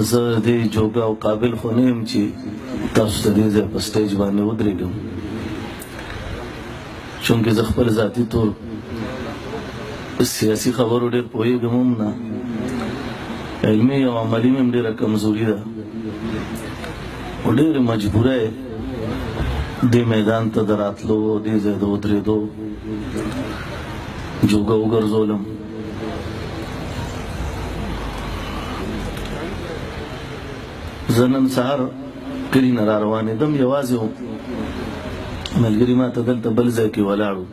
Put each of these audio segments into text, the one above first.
زه دې جوګه او قابل خو نه یم چې تاسو ته دې ځای په سټیج باندې ودرېږم، چونکې زه خپل ذاتي طور سیاسي خبرو ډېر پوهېږم هم نه، علمي او عملي مې هم ډېره کمزوري ده، خو ډېرې مجبوره یې دې میدان ته د راتلو، دې ځای د ودرېدو جوګه وګرځولم. زه نن سهار کلي نه را روانېدم، یوازې وم، ملګري ما ته دلته بل ځای کې ولاړ و،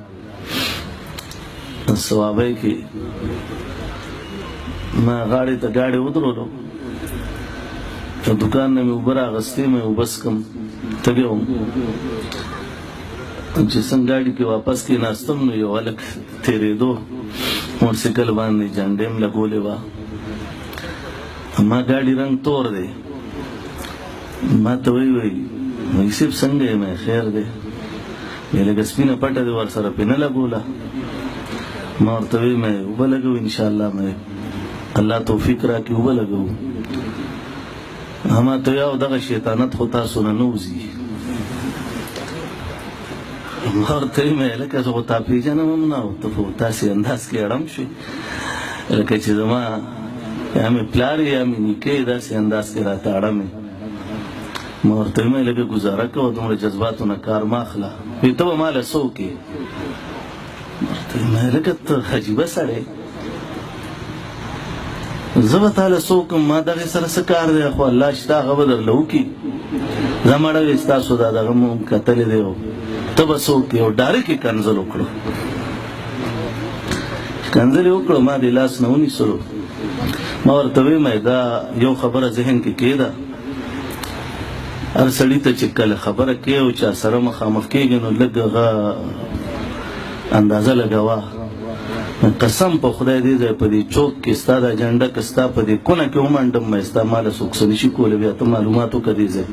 صوابۍ کې ما غاړې ته ګاډۍ ودرولو، د دوکان نه مې اوبه راغستې، مې اوبه څښم، تږی وم، چې څنګه ګاډي کې واپس کېناستم نو یو هلک تېرېدو، موټرسایکل باندې جنډې م لګولې وه، ما ګاډي رنګ تور دی، ما ته وایي صاحب څنګه یې؟ مې خیر دی، لږه سپینه پټه دې ورسره پې نه لګوله؟ ما ورته وایي مې اوبه لګوو انشاءالله، مې الله توفیق راکړي اوبه لګوو. ما ته وایي او دغه شیطانت خو تاسو نه وځي. ما ورته وایي مې لکه زه خو تا پېژنم هم نه، ته خو داسې انداز کې اړم شوې لکه چې زما یا مې پلار یا مې نیکه یې داسې انداز کې راته اړم یې. ما ورته وایي لږه ګزاره کوه، دومره جذباتو نه کار مه اخله. وایي ته به ماله څه وکړې؟ ما ورته وایي لکه ته عجیبه سړی، زه به تاله څه وکړم، ما دغې سره څه کار دی؟ خو الله شته هغه به درله وکړي. زه مړه وې ستاسو دا دغه مو کتلی دی، ته به څه وکړې؟ او ډارک یې کنځل وکړو، کنځل یې وکړو، ما دې لاس نه ونیسلو. ما ورته وایي دا یو خبره ذهن کې کېده، هر سړي ته چې کله خبره کوې او چا سره مخامخ کېږي نو لږ هغه اندازه لګوه. قسم په خدای دې ځای په دې چوک کې ستا دا جنډه که ستا په دې کونه کې ومنډم، مې ستا ماله څوک څه نشي کولی، بیا ته معلومات وکړه دې ځای.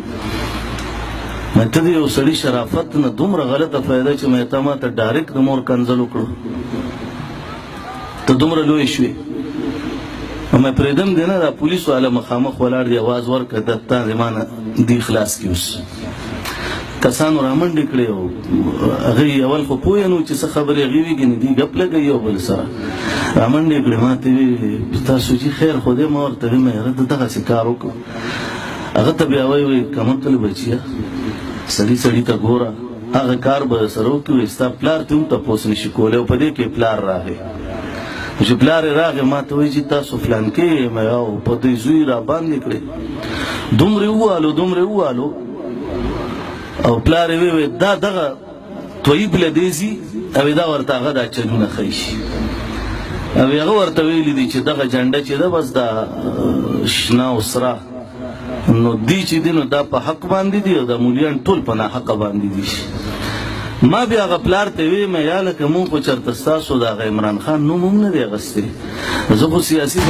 مې ته د یو سړي شرافت نه دومره غلطه فایده چې مې ته ما ته ډایرکټ د مور کنځل وکړو، ته دومره لوی شوې. مې پرېږدم دی نه، دا پولیس والا مخامخ ولاړ دی، اواز ورکړه د تا زما نه دې خلاص کړي. اوس کسانو رامنډې کړې او هغوی اول خو پوه نو چې څه خبرې هغې ویږي نو دوی ګپ لګوي یو بل سره، رامنډې کړې. ما ته ویې تاسو چې خیر خو دی؟ ما ورته ویې مې یاره ته دغسې کار وکړو. هغه ته بیا وایي کمقل بچیه، سړي سړي ته ګوره، هغه کار به سره وکړي، وایي ستا پلار ته هم تپوس نشي کولی. او په دې کې پلار راغی، چې پلار یې راغی ما ته وایي چې تاسو فلانکې یم، او په دوی زوی را باندې کړې، دومرې ووالو دومرې ووالو. او پلار یې ویې دا دغه طیب له دې ځي، او دا ورته هغه دا چلونه ښیي شي، او هغه ورته ویلي دي چې دغه جنډه چې ده بس دا شنه او سره نو دی چې دی نو دا په حق باندې دي، او دا مولیان ټول په ناحقه باندې دي. ما بیا هغه پلار ته ویې مې یا لکه مونږ خو چېرته ستاسو د هغه عمران خان نوم هم نه دی اخیستی، زه خو سیاسي